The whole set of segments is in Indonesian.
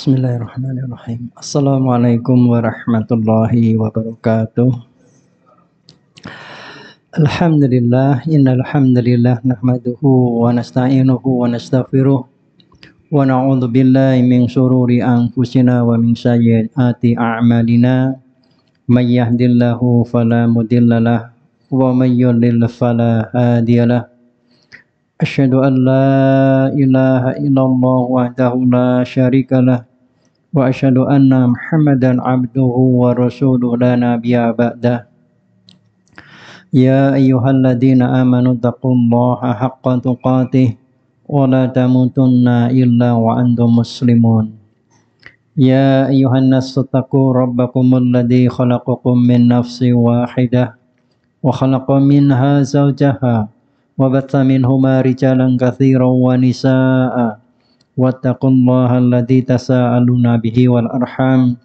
Bismillahirrahmanirrahim. Assalamualaikum warahmatullahi wabarakatuh. Alhamdulillah, innal hamdalillah nahmaduhu wa nasta'inuhu wa nastaghfiruh wa na'udzu billahi min shururi anfusina wa min sayyiati a'malina. May yahdihillahu fala mudhillalah wa may yudlil fala hadiyalah. Asyhadu an la ilaha illallah wahdahu la syarikalah wa asyhadu anna Muhammadan abduhu wa rasuluhu la nabiyya ba'dah. Ya ayyuhalladzina amanu taqullaha haqqa tuqatih wa la tamutunna illa wa antum muslimun. Ya ayyuhan nasu taqu rabbakumul ladzi khalaqakum min nafsin wahidah wa khalaqa minha zawjaha wa batha minhuma rijalan katsiran wa nisaa'a wattaqullaha alladzi tasaaluna bihi wal arham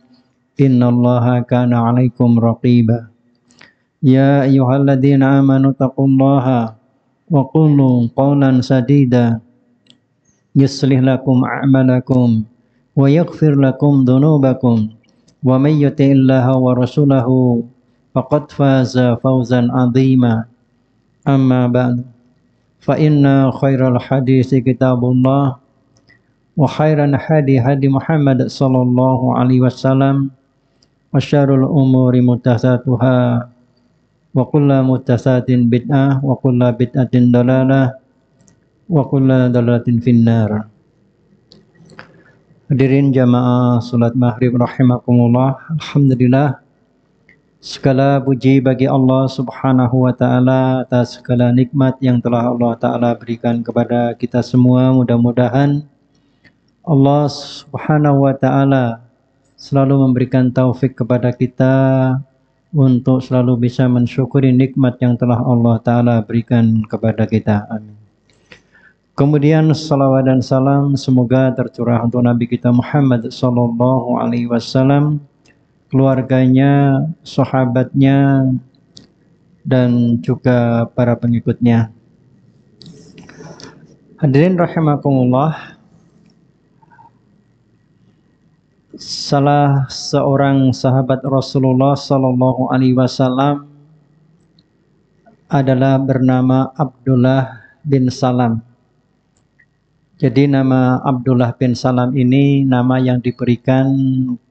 innallaha kana 'alaikum raqiba. Ya ayyuhalladzina amanu taqullaha wa qulu qawlan sadida yuslih lakum a'malakum wa yaghfir lakum dhunubakum wa may yuti'illaha wa rasulahu faqad faza fawzan 'azima. Amma ba'du. Fa inna khairal hadisi kitabullah wa khairan hadi Muhammad sallallahu alaihi wasallam wa syarrul umuri muhdatsatuha wa kullu muhdatsatin bid'ah wa kullu bid'atin dalalah wa kullu dalalatin finnar. Hadirin jamaah salat maghrib rahimakumullah. Alhamdulillah, segala puji bagi Allah Subhanahu wa taala atas segala nikmat yang telah Allah taala berikan kepada kita semua. Mudah-mudahan Allah Subhanahu wa taala selalu memberikan taufik kepada kita untuk selalu bisa mensyukuri nikmat yang telah Allah taala berikan kepada kita. Amin. Kemudian salawat dan salam semoga tercurah untuk Nabi kita Muhammad sallallahu alaihi wasallam, keluarganya, sahabatnya, dan juga para pengikutnya. Hadirin rahimakumullah, salah seorang sahabat Rasulullah sallallahu alaihi wasallam adalah bernama Abdullah bin Salam. Jadi nama Abdullah bin Salam ini nama yang diberikan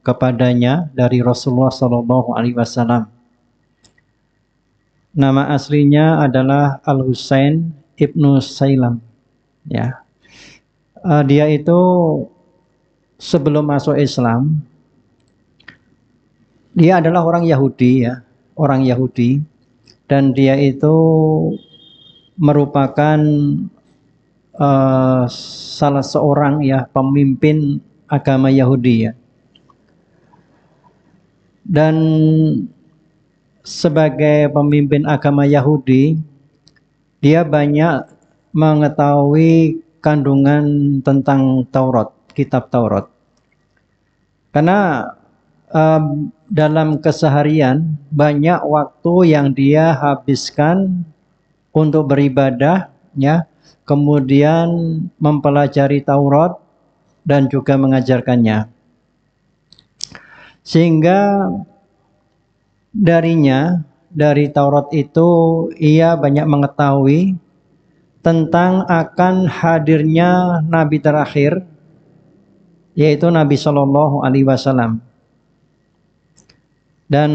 kepadanya dari Rasulullah sallallahu alaihi wasallam. Nama aslinya adalah Al-Husain ibnu Sailam. Ya. Dia itu sebelum masuk Islam, dia adalah orang Yahudi, ya, orang Yahudi, dan dia itu merupakan salah seorang, ya, pemimpin agama Yahudi, ya. Dan sebagai pemimpin agama Yahudi, dia banyak mengetahui kandungan tentang Taurat, kitab Taurat. Karena dalam keseharian banyak waktu yang dia habiskan untuk beribadah, ya, kemudian mempelajari Taurat dan juga mengajarkannya. Sehingga dari Taurat itu ia banyak mengetahui tentang akan hadirnya Nabi terakhir, yaitu Nabi Shallallahu Alaihi Wasallam. Dan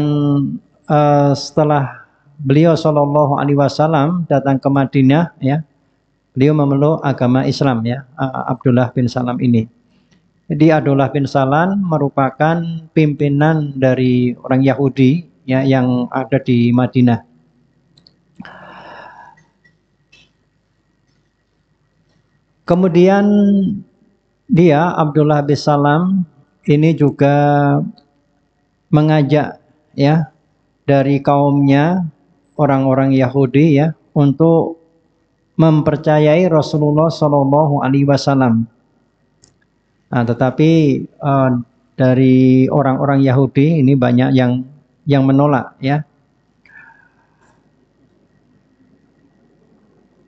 setelah beliau Shallallahu Alaihi Wasallam datang ke Madinah, ya, beliau memeluk agama Islam, ya, Abdullah bin Salam ini. Jadi Abdullah bin Salam merupakan pimpinan dari orang Yahudi, ya, yang ada di Madinah. Kemudian dia, Abdullah bin Salam ini juga mengajak, ya, dari kaumnya orang-orang Yahudi, ya, untuk mempercayai Rasulullah Shallallahu Alaihi Wasallam. Nah, tetapi dari orang-orang Yahudi ini banyak yang menolak, ya.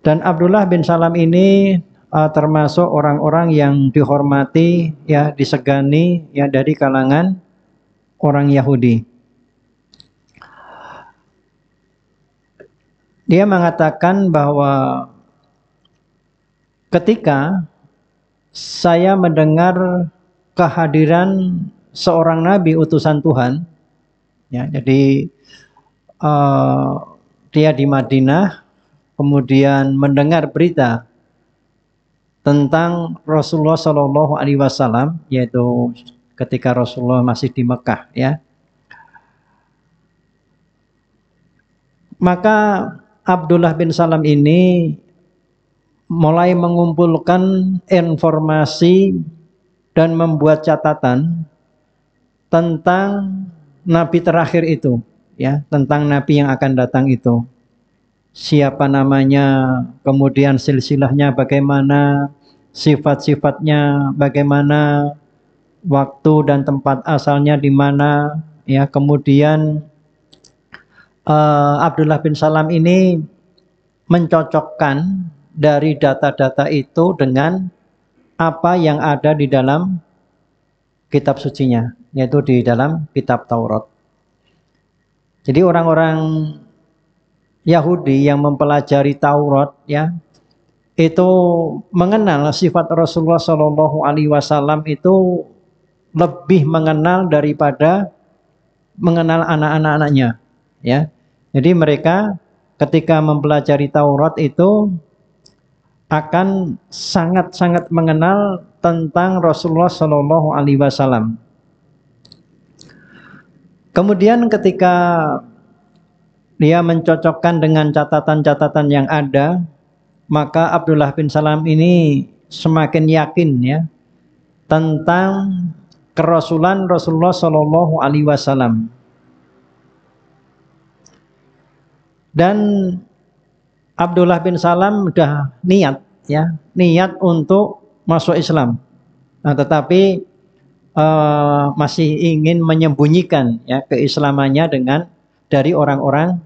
Dan Abdullah bin Salam ini termasuk orang-orang yang dihormati, ya, disegani, ya, dari kalangan orang Yahudi. Dia mengatakan bahwa ketika saya mendengar kehadiran seorang nabi utusan Tuhan, ya, jadi dia di Madinah, kemudian mendengar berita tentang Rasulullah Shallallahu Alaihi Wasallam, yaitu ketika Rasulullah masih di Mekah, ya. Maka Abdullah bin Salam ini mulai mengumpulkan informasi dan membuat catatan tentang nabi terakhir itu, ya, tentang nabi yang akan datang itu. Siapa namanya, kemudian silsilahnya bagaimana, sifat-sifatnya bagaimana, waktu dan tempat asalnya di mana, ya. Kemudian Abdullah bin Salam ini mencocokkan dari data-data itu dengan apa yang ada di dalam kitab sucinya, yaitu di dalam kitab Taurat. Jadi orang-orang Yahudi yang mempelajari Taurat, ya, itu mengenal sifat Rasulullah Shallallahu Alaihi Wasallam itu lebih mengenal daripada mengenal anak-anak-anaknya, ya. Jadi mereka ketika mempelajari Taurat itu akan sangat-sangat mengenal tentang Rasulullah Shallallahu Alaihi Wasallam. Kemudian ketika dia mencocokkan dengan catatan-catatan yang ada, maka Abdullah bin Salam ini semakin yakin, ya, tentang kerasulan Rasulullah Shallallahu Alaihi Wasallam. Dan Abdullah bin Salam sudah niat, ya, niat untuk masuk Islam. Nah, tetapi masih ingin menyembunyikan, ya, keislamannya dari orang-orang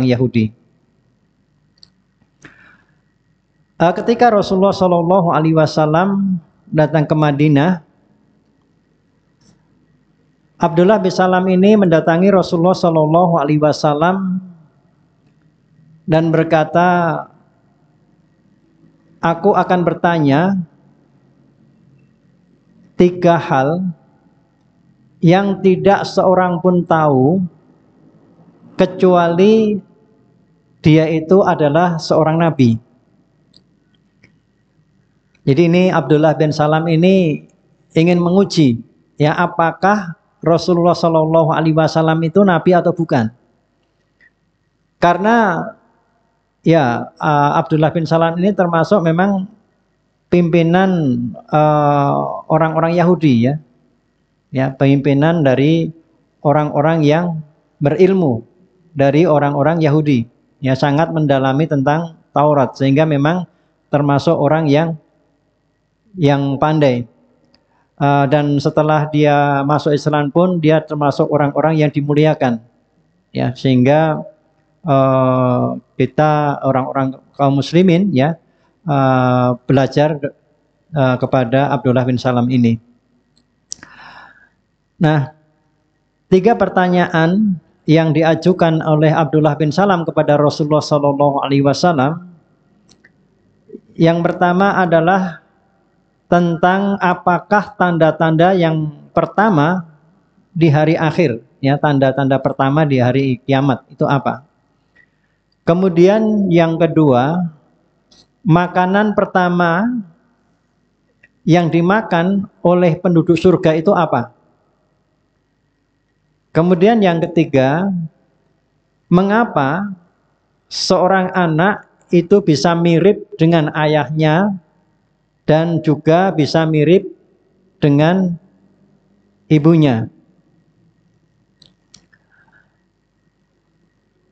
Yahudi. Ketika Rasulullah Shallallahu Alaihi Wasallam datang ke Madinah, Abdullah bin Salam ini mendatangi Rasulullah Shallallahu Alaihi Wasallam dan berkata, aku akan bertanya 3 hal yang tidak seorang pun tahu kecuali dia itu adalah seorang nabi. Jadi ini Abdullah bin Salam ini ingin menguji, ya, apakah Rasulullah Shallallahu Alaihi Wasallam itu nabi atau bukan. Karena, ya, Abdullah bin Salam ini termasuk memang pimpinan orang-orang Yahudi, ya, ya, pimpinan dari orang-orang yang berilmu dari orang-orang Yahudi, ya, sangat mendalami tentang Taurat, sehingga memang termasuk orang yang pandai. Dan setelah dia masuk Islam pun dia termasuk orang-orang yang dimuliakan, ya, sehingga kita orang-orang kaum muslimin, ya, belajar kepada Abdullah bin Salam ini. Nah, 3 pertanyaan yang diajukan oleh Abdullah bin Salam kepada Rasulullah Shallallahu Alaihi Wasallam. Yang pertama adalah tentang apakah tanda-tanda yang pertama di hari akhir, ya, tanda-tanda pertama di hari kiamat itu apa. Kemudian yang kedua, makanan pertama yang dimakan oleh penduduk surga itu apa. Kemudian yang ketiga, mengapa seorang anak itu bisa mirip dengan ayahnya dan juga bisa mirip dengan ibunya.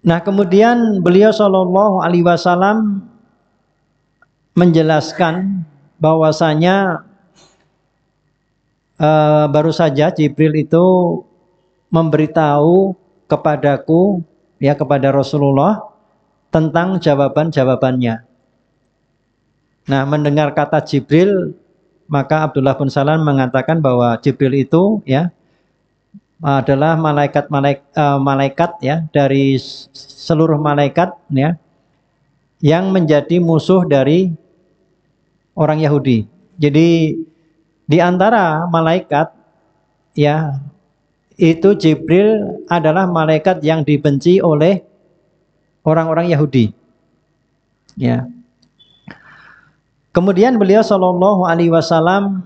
Nah, kemudian beliau Shallallahu Alaihi Wasallam menjelaskan bahwasanya baru saja Jibril itu memberitahu kepadaku, ya, kepada Rasulullah tentang jawaban-jawabannya. Nah, mendengar kata Jibril, maka Abdullah bin Salam mengatakan bahwa Jibril itu ya adalah malaikat ya dari seluruh malaikat ya yang menjadi musuh dari orang Yahudi. Jadi di antara malaikat ya itu Jibril adalah malaikat yang dibenci oleh orang-orang Yahudi. Ya. Kemudian beliau Shallallahu Alaihi Wasallam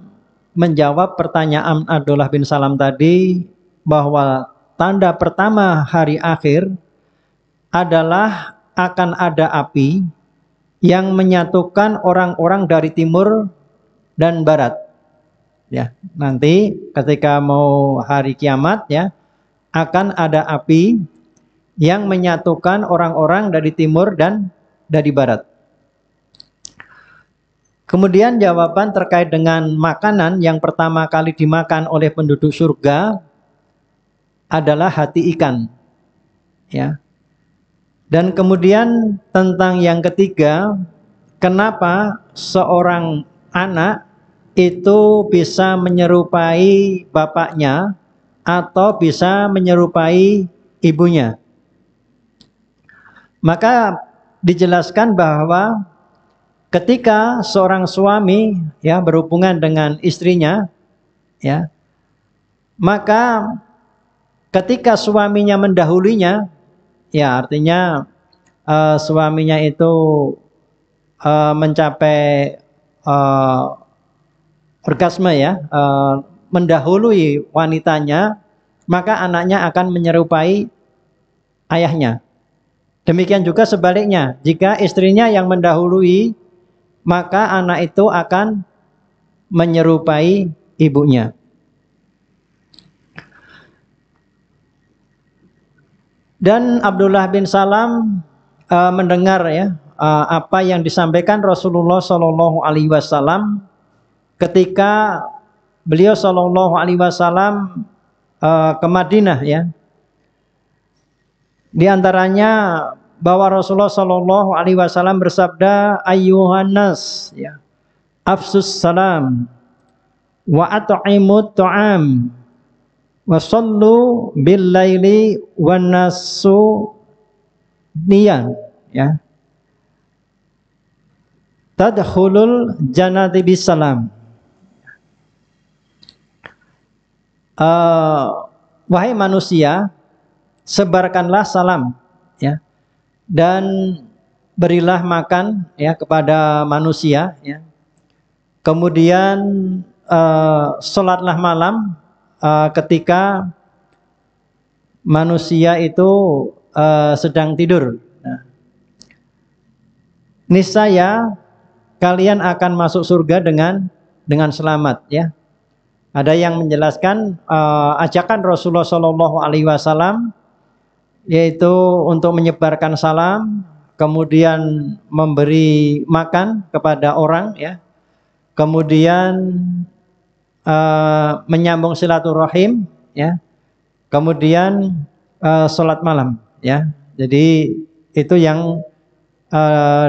menjawab pertanyaan Abdullah bin Salam tadi bahwa tanda pertama hari akhir adalah akan ada api yang menyatukan orang-orang dari timur dan barat. Ya, nanti ketika mau hari kiamat ya akan ada api yang menyatukan orang-orang dari timur dan dari barat. Kemudian jawaban terkait dengan makanan yang pertama kali dimakan oleh penduduk surga adalah hati ikan. Ya. Dan kemudian tentang yang ketiga, kenapa seorang anak itu bisa menyerupai bapaknya atau bisa menyerupai ibunya. Maka dijelaskan bahwa ketika seorang suami ya berhubungan dengan istrinya ya, maka ketika suaminya mendahulunya ya artinya suaminya itu mencapai orgasme ya, mendahului wanitanya, maka anaknya akan menyerupai ayahnya. Demikian juga sebaliknya, jika istrinya yang mendahului, maka anak itu akan menyerupai ibunya. Dan Abdullah bin Salam mendengar ya apa yang disampaikan Rasulullah Shallallahu Alaihi Wasallam ketika beliau Shallallahu Alaihi Wasallam ke Madinah ya. Di antaranya bahwa Rasulullah Shallallahu Alaihi Wasallam bersabda, Ayyuhannas ya, afsus salam wa at'imut ta'am wa sallu bil laili wan nasu niyan ya. Tadkhulul jannati bisalam. Wahai manusia, sebarkanlah salam ya dan berilah makan ya kepada manusia ya. Kemudian sholatlah malam ketika manusia itu sedang tidur. Nah, niscaya kalian akan masuk surga dengan selamat ya. Ada yang menjelaskan ajakan Rasulullah Shallallahu Alaihi Wasallam yaitu untuk menyebarkan salam, kemudian memberi makan kepada orang ya, kemudian menyambung silaturahim ya, kemudian sholat malam ya. Jadi itu yang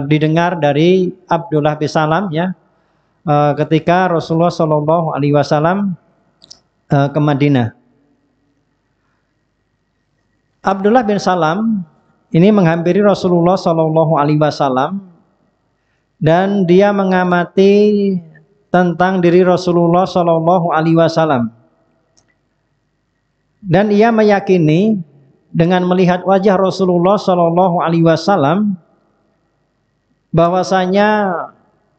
didengar dari Abdullah bin Salam ya ketika Rasulullah Shallallahu Alaihi Wasallam ke Madinah. Abdullah bin Salam ini menghampiri Rasulullah Shallallahu Alaihi Wasallam dan dia mengamati tentang diri Rasulullah Shallallahu Alaihi Wasallam dan ia meyakini dengan melihat wajah Rasulullah Shallallahu Alaihi Wasallam bahwasanya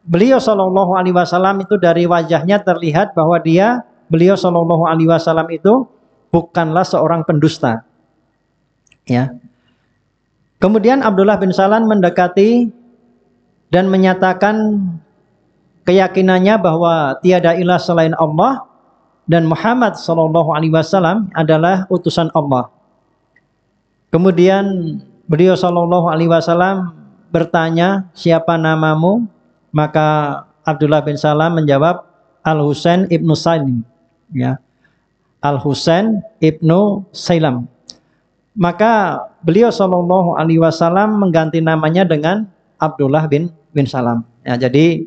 beliau Shallallahu Alaihi Wasallam itu dari wajahnya terlihat bahwa beliau Shallallahu Alaihi Wasallam itu bukanlah seorang pendusta. Ya. Kemudian Abdullah bin Salam mendekati dan menyatakan keyakinannya bahwa tiada ilah selain Allah dan Muhammad Shallallahu Alaihi Wasallam adalah utusan Allah. Kemudian beliau Shallallahu Alaihi Wasallam bertanya, siapa namamu? Maka Abdullah bin Salam menjawab, Al-Husain ibnu Salim. Ya. Al-Husain ibnu Salam. Maka beliau Shallallahu Alaihi Wasallam mengganti namanya dengan Abdullah bin Salam. Ya, jadi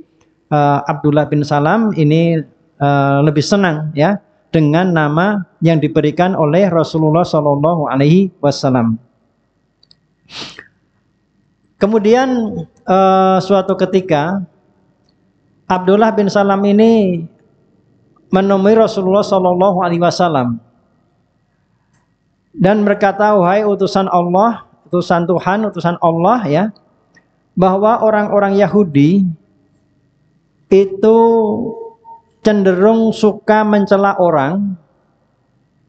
Abdullah bin Salam ini lebih senang ya dengan nama yang diberikan oleh Rasulullah Shallallahu Alaihi Wasallam. Kemudian suatu ketika Abdullah bin Salam ini menemui Rasulullah Shallallahu Alaihi Wasallam dan berkata, wahai utusan Allah, utusan Tuhan, utusan Allah ya, bahwa orang-orang Yahudi itu cenderung suka mencela orang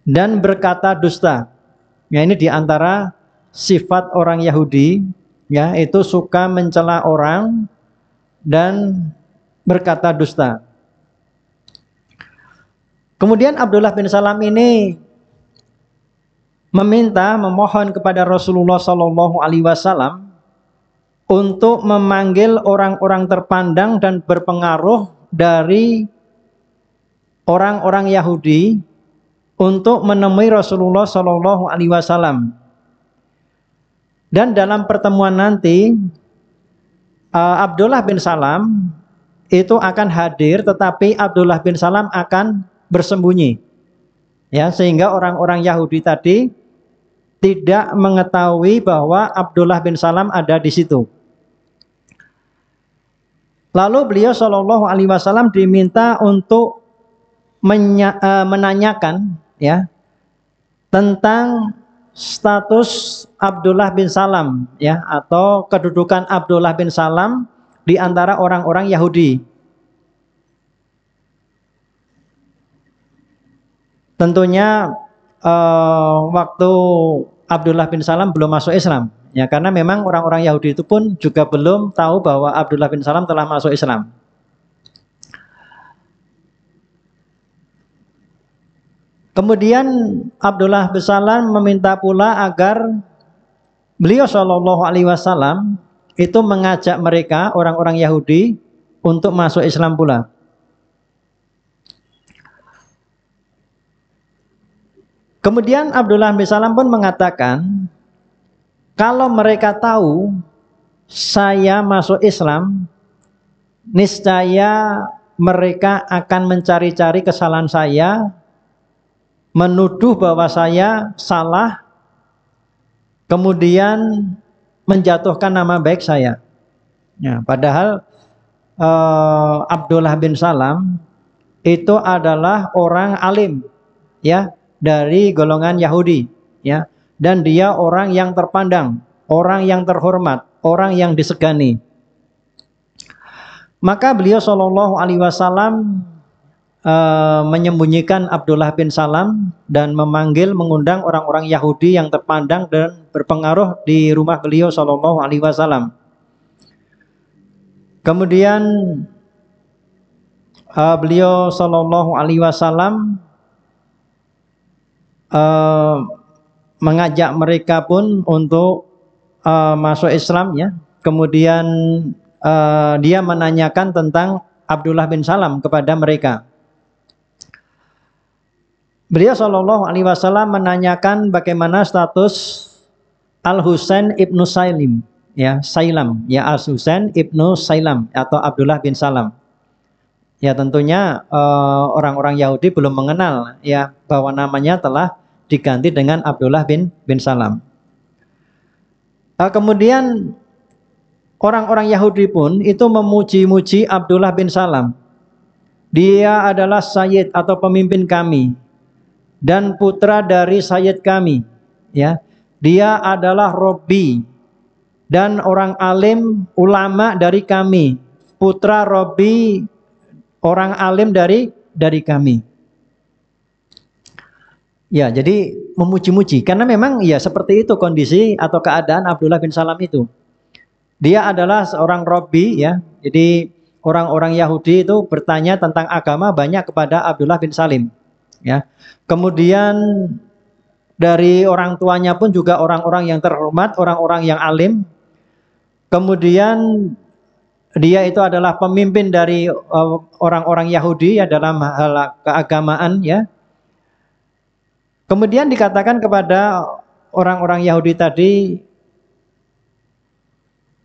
dan berkata dusta. Ya, ini diantara sifat orang Yahudi, ya, itu suka mencela orang dan berkata dusta. Kemudian Abdullah bin Salam ini memohon kepada Rasulullah Shallallahu Alaihi Wasallam untuk memanggil orang-orang terpandang dan berpengaruh dari orang-orang Yahudi untuk menemui Rasulullah Shallallahu Alaihi Wasallam. Dan dalam pertemuan nanti Abdullah bin Salam itu akan hadir, tetapi Abdullah bin Salam akan bersembunyi, ya, sehingga orang-orang Yahudi tadi tidak mengetahui bahwa Abdullah bin Salam ada di situ. Lalu beliau Shallallahu Alaihi Wasallam diminta untuk menanyakan ya tentang status Abdullah bin Salam ya, atau kedudukan Abdullah bin Salam di antara orang-orang Yahudi. Tentunya waktu Abdullah bin Salam belum masuk Islam ya, karena memang orang-orang Yahudi itu pun juga belum tahu bahwa Abdullah bin Salam telah masuk Islam. Kemudian Abdullah bin Salam meminta pula agar beliau Shallallahu Alaihi Wasallam itu mengajak mereka orang-orang Yahudi untuk masuk Islam pula. Kemudian Abdullah bin Salam pun mengatakan, kalau mereka tahu saya masuk Islam, niscaya mereka akan mencari-cari kesalahan saya, menuduh bahwa saya salah, kemudian menjatuhkan nama baik saya. Ya, padahal Abdullah bin Salam itu adalah orang alim, ya, dari golongan Yahudi, ya, dan dia orang yang terpandang, orang yang terhormat, orang yang disegani. Maka beliau Shallallahu Alaihi Wasallam menyembunyikan Abdullah bin Salam dan mengundang orang-orang Yahudi yang terpandang dan berpengaruh di rumah beliau Shallallahu Alaihi Wasallam. Kemudian beliau Shallallahu Alaihi Wasallam mengajak mereka pun untuk masuk Islam ya. Kemudian dia menanyakan tentang Abdullah bin Salam kepada mereka. Beliau Shallallahu Alaihi Wasallam menanyakan bagaimana status Al-Husain ibnu Sailim, ya, Sailam, ya, Al-Husain ibnu Sailam atau Abdullah bin Salam. Ya, tentunya orang-orang Yahudi belum mengenal ya bahwa namanya telah diganti dengan Abdullah bin Salam. Kemudian orang-orang Yahudi pun itu memuji-muji Abdullah bin Salam. Dia adalah sayyid atau pemimpin kami dan putra dari sayyid kami, ya. Dia adalah Robbi dan orang alim ulama dari kami, putra Robbi, orang alim dari kami. Ya, jadi memuji-muji karena memang ya seperti itu kondisi atau keadaan Abdullah bin Salam itu. Dia adalah seorang Robbi ya. Jadi orang-orang Yahudi itu bertanya tentang agama banyak kepada Abdullah bin Salim ya. Kemudian dari orang tuanya pun juga orang-orang yang terhormat, orang-orang yang alim. Kemudian dia itu adalah pemimpin dari orang-orang Yahudi ya dalam hal keagamaan ya. Kemudian dikatakan kepada orang-orang Yahudi tadi,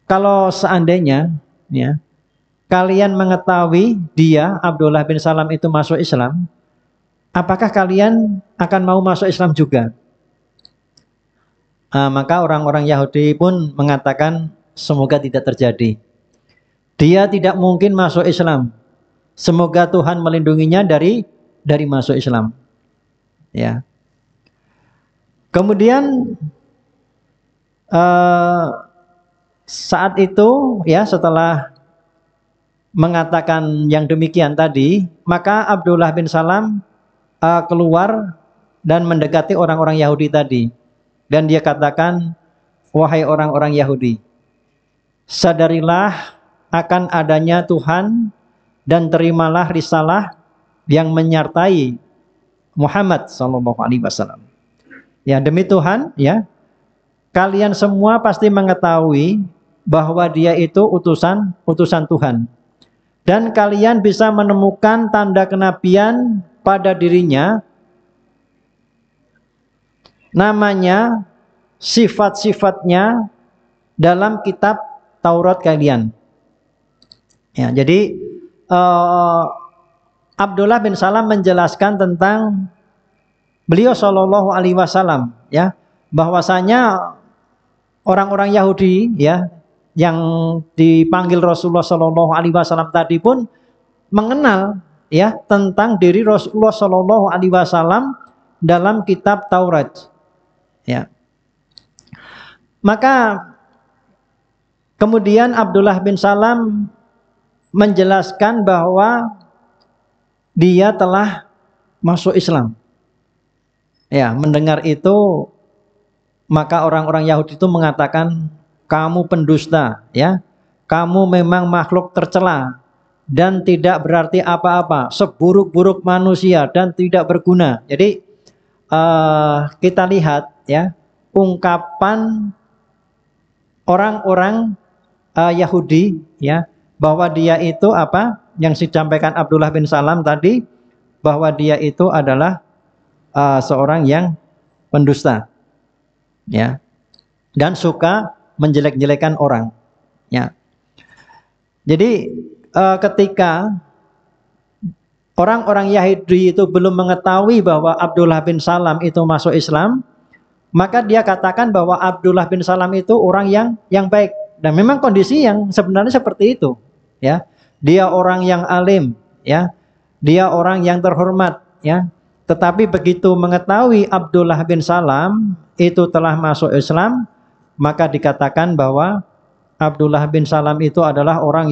kalau seandainya ya kalian mengetahui dia Abdullah bin Salam itu masuk Islam, apakah kalian akan mau masuk Islam juga? Maka orang-orang Yahudi pun mengatakan semoga tidak terjadi. Dia tidak mungkin masuk Islam. Semoga Tuhan melindunginya dari masuk Islam. Ya. Kemudian saat itu ya setelah mengatakan yang demikian tadi, maka Abdullah bin Salam keluar dan mendekati orang-orang Yahudi tadi. Dan dia katakan, wahai orang-orang Yahudi, sadarilah akan adanya Tuhan dan terimalah risalah yang menyertai Muhammad SAW. Ya, demi Tuhan, ya, kalian semua pasti mengetahui bahwa dia itu utusan Tuhan. Dan kalian bisa menemukan tanda kenabian pada dirinya, namanya, sifat-sifatnya dalam kitab Taurat kalian. Ya, jadi Abdullah bin Salam menjelaskan tentang beliau Shallallahu Alaihi Wasallam, ya, bahwasanya orang-orang Yahudi, ya, yang dipanggil Rasulullah Shallallahu Alaihi Wasallam tadi pun mengenal, ya, tentang diri Rasulullah Shallallahu Alaihi Wasallam dalam kitab Taurat. Ya. Maka kemudian Abdullah bin Salam menjelaskan bahwa dia telah masuk Islam. Ya, mendengar itu maka orang-orang Yahudi itu mengatakan, kamu pendusta, ya. Kamu memang makhluk tercela dan tidak berarti apa-apa, seburuk-buruk manusia dan tidak berguna. Jadi kita lihat, ya, ungkapan orang-orang Yahudi, ya, bahwa dia itu apa yang disampaikan Abdullah bin Salam tadi, bahwa dia itu adalah seorang yang pendusta, ya, dan suka menjelek-jelekan orang, ya. Jadi ketika orang-orang Yahudi itu belum mengetahui bahwa Abdullah bin Salam itu masuk Islam, maka dia katakan bahwa Abdullah bin Salam itu orang yang baik. Dan memang kondisi yang sebenarnya seperti itu, ya. Dia orang yang alim, ya. Dia orang yang terhormat, ya. Tetapi begitu mengetahui Abdullah bin Salam itu telah masuk Islam, maka dikatakan bahwa Abdullah bin Salam itu adalah orang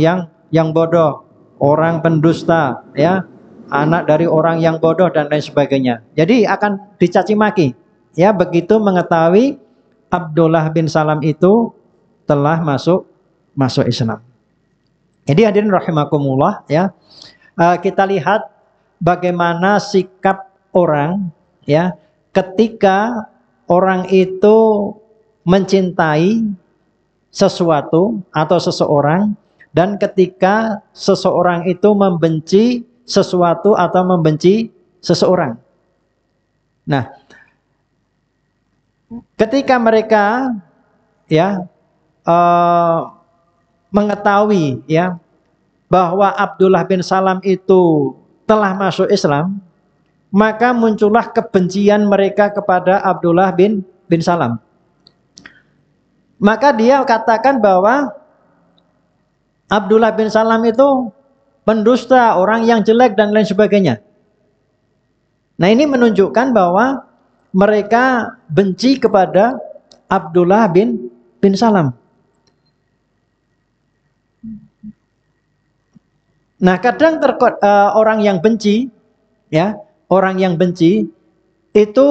yang bodoh, orang pendusta, ya. Anak dari orang yang bodoh dan lain sebagainya. Jadi akan dicaci maki, ya, begitu mengetahui Abdullah bin Salam itu telah masuk Islam. Jadi hadirin rahimakumullah, ya, kita lihat bagaimana sikap orang, ya, ketika orang itu mencintai sesuatu atau seseorang, dan ketika seseorang itu membenci sesuatu atau membenci seseorang. Nah, ketika mereka, ya, mengetahui, ya, bahwa Abdullah bin Salam itu telah masuk Islam, maka muncullah kebencian mereka kepada Abdullah bin Salam. Maka dia katakan bahwa Abdullah bin Salam itu pendusta, orang yang jelek dan lain sebagainya. Nah, ini menunjukkan bahwa mereka benci kepada Abdullah bin Salam. Nah, kadang orang yang benci, ya, orang yang benci itu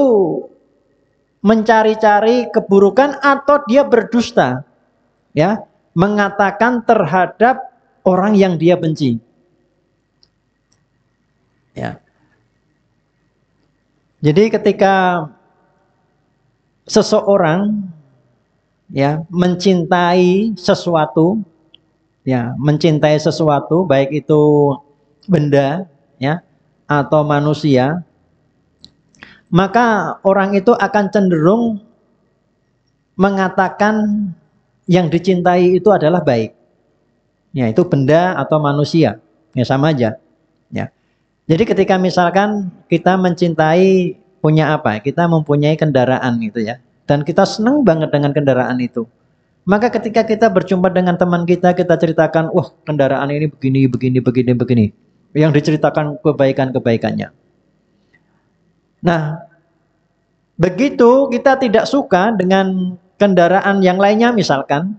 mencari-cari keburukan atau dia berdusta, ya, mengatakan terhadap orang yang dia benci. Ya. Jadi ketika seseorang, ya, mencintai sesuatu, ya, mencintai sesuatu, baik itu benda, ya, atau manusia, maka orang itu akan cenderung mengatakan yang dicintai itu adalah baik. Ya, itu benda atau manusia. Ya sama aja. Ya. Jadi ketika misalkan kita mencintai punya apa? Kita mempunyai kendaraan gitu ya. Dan kita senang banget dengan kendaraan itu. Maka ketika kita berjumpa dengan teman kita ceritakan, wah kendaraan ini begini, begini, begini, begini. Yang diceritakan kebaikan-kebaikannya. Nah, begitu kita tidak suka dengan kendaraan yang lainnya misalkan,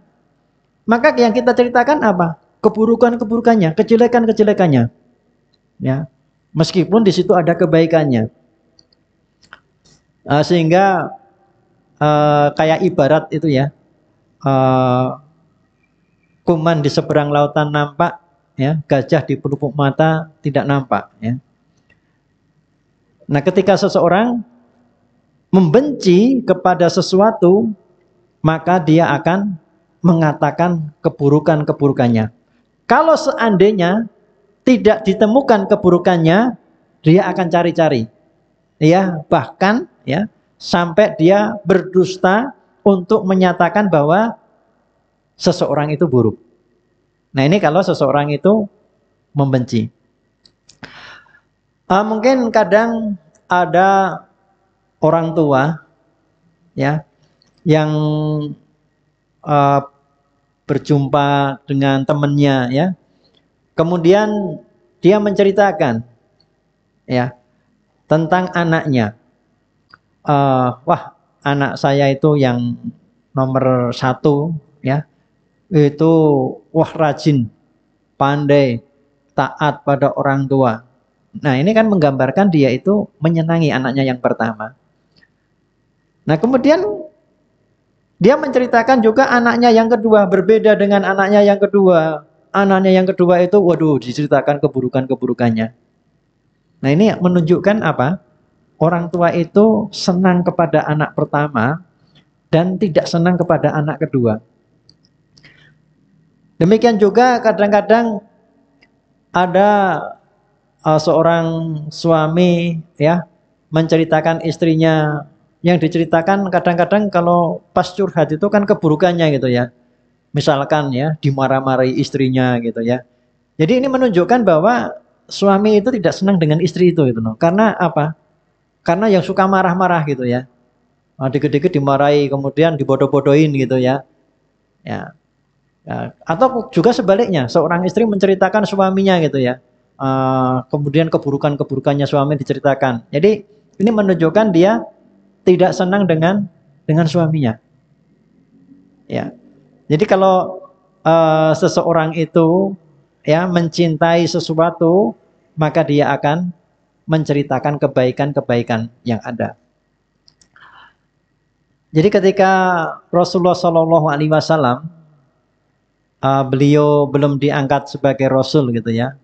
maka yang kita ceritakan apa? Keburukan-keburukannya, kejelekan-kejelekannya. Ya, meskipun di situ ada kebaikannya. Sehingga kayak ibarat itu ya, kuman di seberang lautan nampak, ya, gajah di pelupuk mata tidak nampak. Ya. Nah, ketika seseorang membenci kepada sesuatu, maka dia akan mengatakan keburukan-keburukannya. Kalau seandainya tidak ditemukan keburukannya, dia akan cari-cari. Ya, bahkan ya sampai dia berdusta untuk menyatakan bahwa seseorang itu buruk. Nah, ini kalau seseorang itu membenci. Mungkin kadang ada orang tua ya yang berjumpa dengan temannya ya. Kemudian dia menceritakan ya tentang anaknya. Wah, anak saya itu yang nomor 1 ya. Itu wah rajin, pandai, taat pada orang tua. Nah, ini kan menggambarkan dia itu menyenangi anaknya yang pertama. Nah, kemudian dia menceritakan juga anaknya yang kedua, berbeda dengan anaknya yang kedua. Anaknya yang kedua itu, waduh, diceritakan keburukan-keburukannya. Nah, ini menunjukkan apa? Orang tua itu senang kepada anak pertama dan tidak senang kepada anak kedua. Demikian juga kadang-kadang ada seorang suami ya menceritakan istrinya, yang diceritakan kadang-kadang kalau pas curhat itu kan keburukannya gitu ya. Misalkan ya dimarah-marahi istrinya gitu ya. Jadi ini menunjukkan bahwa suami itu tidak senang dengan istri itu gitu loh. Karena apa? Karena yang suka marah-marah gitu ya. Dikit-dikit dimarahi kemudian dibodoh-bodohin gitu ya. Ya. Ya, atau juga sebaliknya, seorang istri menceritakan suaminya gitu ya. Kemudian keburukan-keburukannya suami diceritakan. Jadi ini menunjukkan dia tidak senang dengan suaminya. Ya. Jadi kalau seseorang itu ya mencintai sesuatu, maka dia akan menceritakan kebaikan-kebaikan yang ada. Jadi ketika Rasulullah Shallallahu Alaihi Wasallam beliau belum diangkat sebagai Rasul gitu ya,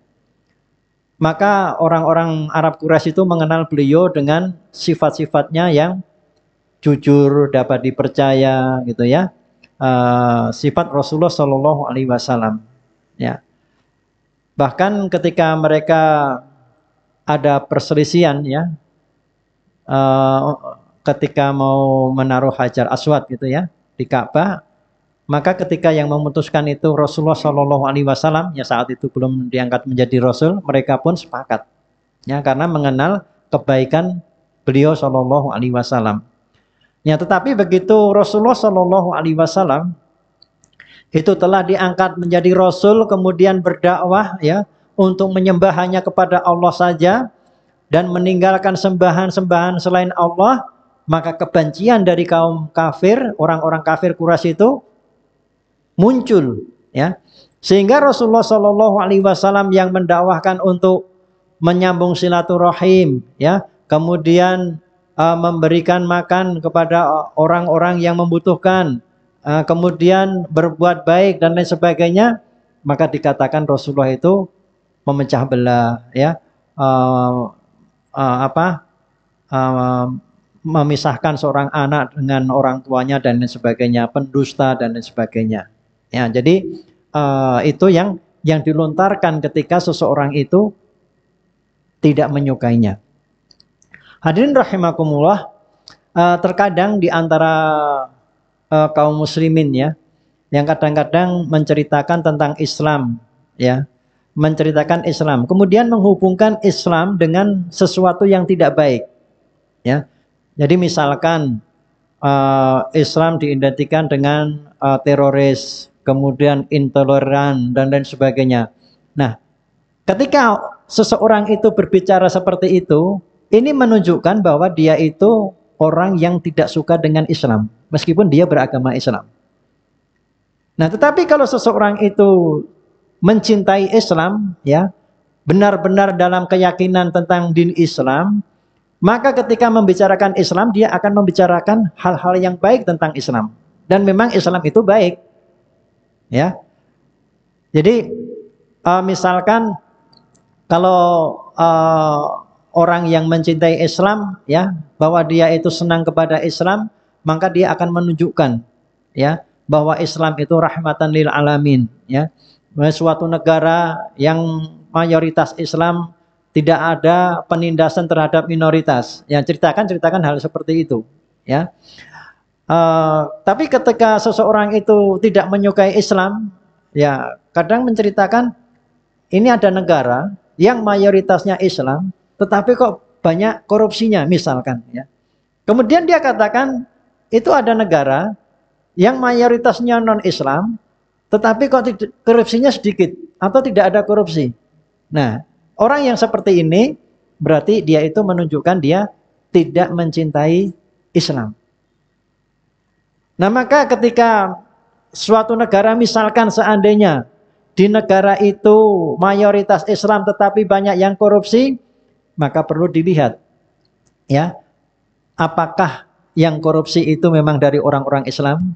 maka orang-orang Arab Quraisy itu mengenal beliau dengan sifat-sifatnya yang jujur, dapat dipercaya gitu ya. Sifat Rasulullah Shallallahu Alaihi Wasallam. Ya. Bahkan ketika mereka ada perselisihan ya, ketika mau menaruh Hajar Aswad gitu ya di Ka'bah, maka ketika yang memutuskan itu Rasulullah Shallallahu Alaihi Wasallam, ya saat itu belum diangkat menjadi Rasul, mereka pun sepakat, ya karena mengenal kebaikan beliau Shallallahu Alaihi Wasallam. Ya, tetapi begitu Rasulullah Shallallahu Alaihi Wasallam itu telah diangkat menjadi Rasul, kemudian berdakwah ya untuk menyembah hanya kepada Allah saja dan meninggalkan sembahan-sembahan selain Allah, maka kebencian dari kaum kafir, orang-orang kafir Quraisy itu muncul, ya. Sehingga Rasulullah Shallallahu Alaihi Wasallam yang mendakwahkan untuk menyambung silaturahim, ya, kemudian memberikan makan kepada orang-orang yang membutuhkan, kemudian berbuat baik dan lain sebagainya, maka dikatakan Rasulullah itu memecah belah, ya, memisahkan seorang anak dengan orang tuanya dan lain sebagainya, pendusta dan lain sebagainya. Ya, jadi itu yang dilontarkan ketika seseorang itu tidak menyukainya. Hadirin rahimakumullah, terkadang di antara kaum muslimin ya, yang kadang-kadang menceritakan tentang Islam, ya, menceritakan Islam, kemudian menghubungkan Islam dengan sesuatu yang tidak baik, ya. Jadi misalkan Islam diidentikan dengan teroris, kemudian intoleran dan lain sebagainya. Nah, ketika seseorang itu berbicara seperti itu, ini menunjukkan bahwa dia itu orang yang tidak suka dengan Islam, meskipun dia beragama Islam. Nah, tetapi kalau seseorang itu mencintai Islam, ya, benar-benar dalam keyakinan tentang din Islam, maka ketika membicarakan Islam, dia akan membicarakan hal-hal yang baik tentang Islam. Dan memang Islam itu baik, ya. Jadi misalkan kalau orang yang mencintai Islam, ya, bahwa dia itu senang kepada Islam, maka dia akan menunjukkan, ya, bahwa Islam itu rahmatan lil alamin, ya. Suatu negara yang mayoritas Islam, tidak ada penindasan terhadap minoritas. Yang ceritakan hal seperti itu, ya. Tapi ketika seseorang itu tidak menyukai Islam, ya, kadang menceritakan ini ada negara yang mayoritasnya Islam, tetapi kok banyak korupsinya, misalkan, ya. Kemudian dia katakan itu ada negara yang mayoritasnya non-Islam, tetapi kok korupsinya sedikit atau tidak ada korupsi. Nah, orang yang seperti ini berarti dia itu menunjukkan dia tidak mencintai Islam. Nah, maka ketika suatu negara, misalkan seandainya di negara itu mayoritas Islam tetapi banyak yang korupsi, maka perlu dilihat, ya, apakah yang korupsi itu memang dari orang-orang Islam?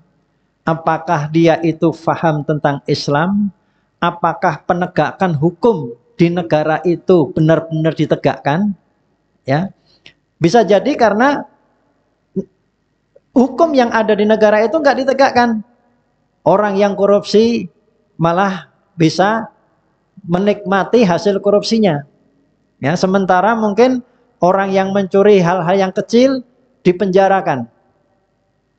Apakah dia itu faham tentang Islam? Apakah penegakan hukum di negara itu benar-benar ditegakkan? Ya, bisa jadi karena hukum yang ada di negara itu nggak ditegakkan. Orang yang korupsi malah bisa menikmati hasil korupsinya. Ya, sementara mungkin orang yang mencuri hal-hal yang kecil dipenjarakan.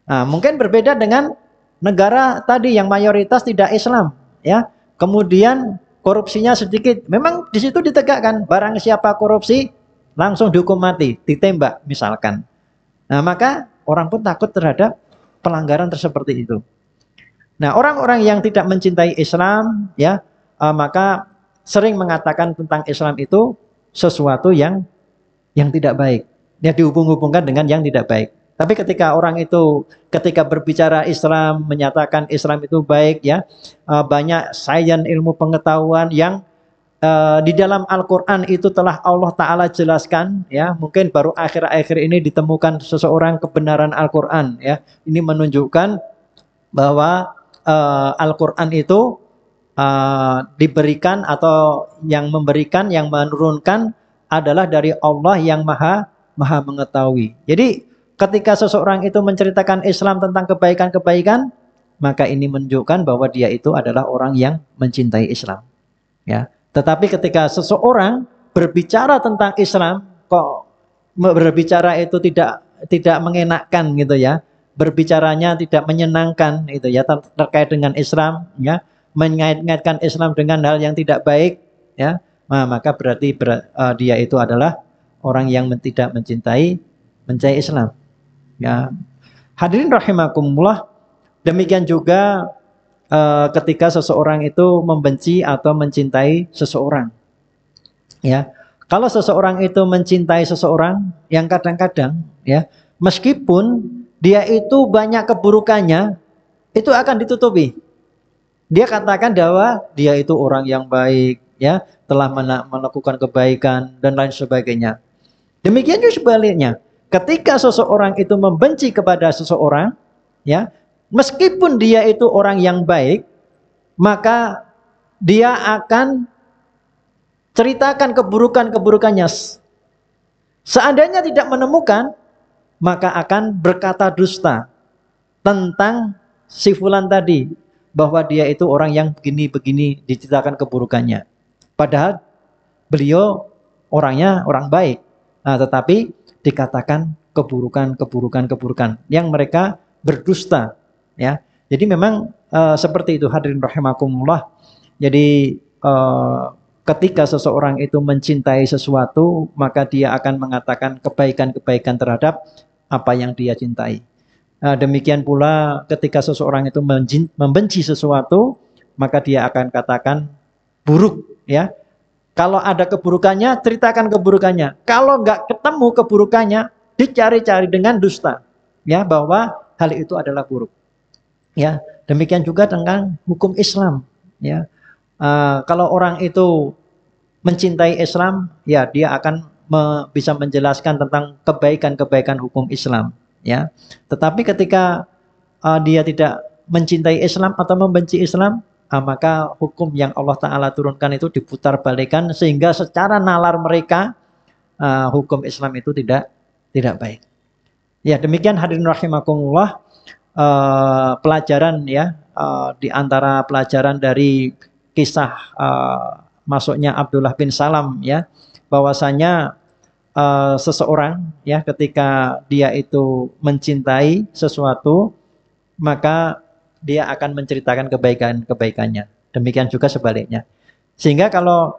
Nah, mungkin berbeda dengan negara tadi yang mayoritas tidak Islam, ya. Kemudian korupsinya sedikit. Memang di situ ditegakkan, barang siapa korupsi langsung dihukum mati, ditembak misalkan. Nah, maka orang pun takut terhadap pelanggaran seperti itu. Nah, orang-orang yang tidak mencintai Islam, ya, maka sering mengatakan tentang Islam itu sesuatu yang tidak baik. Ya, dihubung-hubungkan dengan yang tidak baik. Tapi ketika orang itu ketika berbicara Islam, menyatakan Islam itu baik, ya, banyak sains ilmu pengetahuan yang di dalam Al-Quran itu telah Allah Ta'ala jelaskan, ya, mungkin baru akhir-akhir ini ditemukan seseorang kebenaran Al-Quran, ya. Ini menunjukkan bahwa Al-Quran itu diberikan atau yang memberikan, yang menurunkan adalah dari Allah yang maha mengetahui. Jadi ketika seseorang itu menceritakan Islam tentang kebaikan-kebaikan, maka ini menunjukkan bahwa dia itu adalah orang yang mencintai Islam, ya. Tetapi ketika seseorang berbicara tentang Islam, kok berbicara itu tidak mengenakkan gitu, ya. Berbicaranya tidak menyenangkan itu, ya, terkait dengan Islam, ya. Mengait-ngaitkan Islam dengan hal yang tidak baik, ya. Nah, maka berarti dia itu adalah orang yang tidak mencintai Islam. Ya, hadirin rahimakumullah, demikian juga ketika seseorang itu membenci atau mencintai seseorang. Ya, kalau seseorang itu mencintai seseorang yang kadang-kadang, ya, meskipun dia itu banyak keburukannya, itu akan ditutupi. Dia katakan bahwa dia itu orang yang baik, ya, telah melakukan kebaikan dan lain sebagainya. Demikian juga sebaliknya. Ketika seseorang itu membenci kepada seseorang, ya, meskipun dia itu orang yang baik, maka dia akan ceritakan keburukan-keburukannya. Seandainya tidak menemukan, maka akan berkata dusta tentang si fulan tadi, bahwa dia itu orang yang begini-begini, diceritakan keburukannya. Padahal beliau orangnya orang baik. Nah, tetapi dikatakan keburukan yang mereka berdusta, ya. Jadi memang seperti itu hadirin rahimakumullah. Jadi ketika seseorang itu mencintai sesuatu, maka dia akan mengatakan kebaikan-kebaikan terhadap apa yang dia cintai. Demikian pula ketika seseorang itu membenci sesuatu, maka dia akan katakan buruk, ya. Kalau ada keburukannya, ceritakan keburukannya. Kalau nggak ketemu keburukannya, dicari-cari dengan dusta, ya, bahwa hal itu adalah buruk. Ya, demikian juga tentang hukum Islam. Ya, kalau orang itu mencintai Islam, ya dia akan bisa menjelaskan tentang kebaikan-kebaikan hukum Islam. Ya, tetapi ketika dia tidak mencintai Islam atau membenci Islam, maka hukum yang Allah Ta'ala turunkan itu diputar balikan sehingga secara nalar mereka hukum Islam itu tidak baik. Ya, demikian hadirin rahimakumullah, pelajaran, ya, di antara pelajaran dari kisah masuknya Abdullah bin Salam, ya, bahwasanya seseorang, ya, ketika dia itu mencintai sesuatu, maka dia akan menceritakan kebaikan-kebaikannya. Demikian juga sebaliknya. Sehingga kalau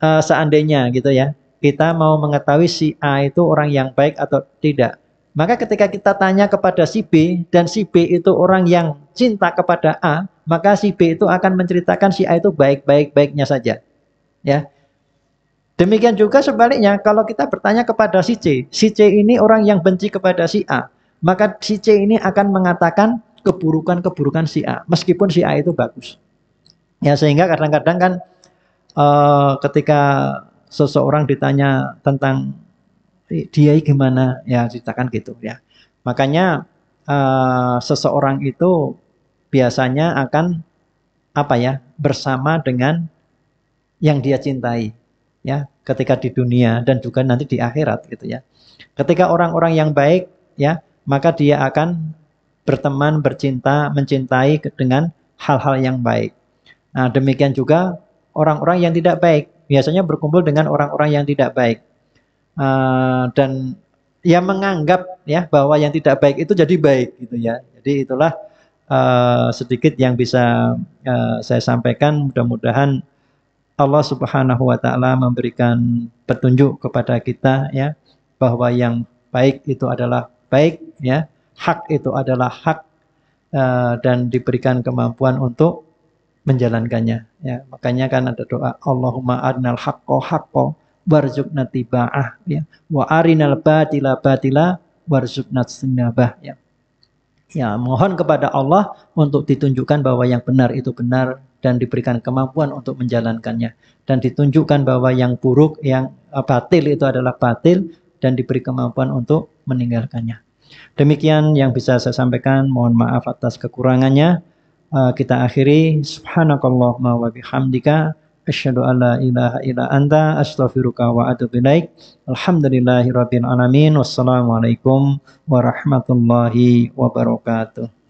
seandainya gitu, ya, kita mau mengetahui si A itu orang yang baik atau tidak, maka ketika kita tanya kepada si B dan si B itu orang yang cinta kepada A, maka si B itu akan menceritakan si A itu baik-baiknya saja. Ya. Demikian juga sebaliknya, kalau kita bertanya kepada si C ini orang yang benci kepada si A, maka si C ini akan mengatakan keburukan-keburukan si A, meskipun si A itu bagus. Ya, sehingga kadang-kadang kan ketika seseorang ditanya tentang dia gimana, ya ceritakan gitu, ya. Makanya seseorang itu biasanya akan apa, ya, bersama dengan yang dia cintai, ya, ketika di dunia dan juga nanti di akhirat gitu, ya. Ketika orang-orang yang baik, ya, maka dia akan berteman, bercinta, mencintai dengan hal-hal yang baik. Nah, demikian juga orang-orang yang tidak baik biasanya berkumpul dengan orang-orang yang tidak baik. Dan ya menganggap, ya, bahwa yang tidak baik itu jadi baik gitu, ya. Jadi itulah sedikit yang bisa saya sampaikan. Mudah-mudahan Allah Subhanahu wa taala memberikan petunjuk kepada kita, ya, bahwa yang baik itu adalah baik, ya, hak itu adalah hak, dan diberikan kemampuan untuk menjalankannya, ya. Makanya kan ada doa, Allahumma arinal haqqo haqqo warzuqna tiba'ah, ya, wa arinal batila batila warzuqna tinabah, ya. Ya, mohon kepada Allah untuk ditunjukkan bahwa yang benar itu benar dan diberikan kemampuan untuk menjalankannya, dan ditunjukkan bahwa yang buruk, yang batil itu adalah batil, dan diberi kemampuan untuk meninggalkannya. Demikian yang bisa saya sampaikan, mohon maaf atas kekurangannya. Kita akhiri, subhanakallahumma wa bihamdika asyhadu an la ilaha illa anta astaghfiruka wa atubu ilaik. Alhamdulillahirabbil alamin. Wassalamualaikum warahmatullahi wabarakatuh.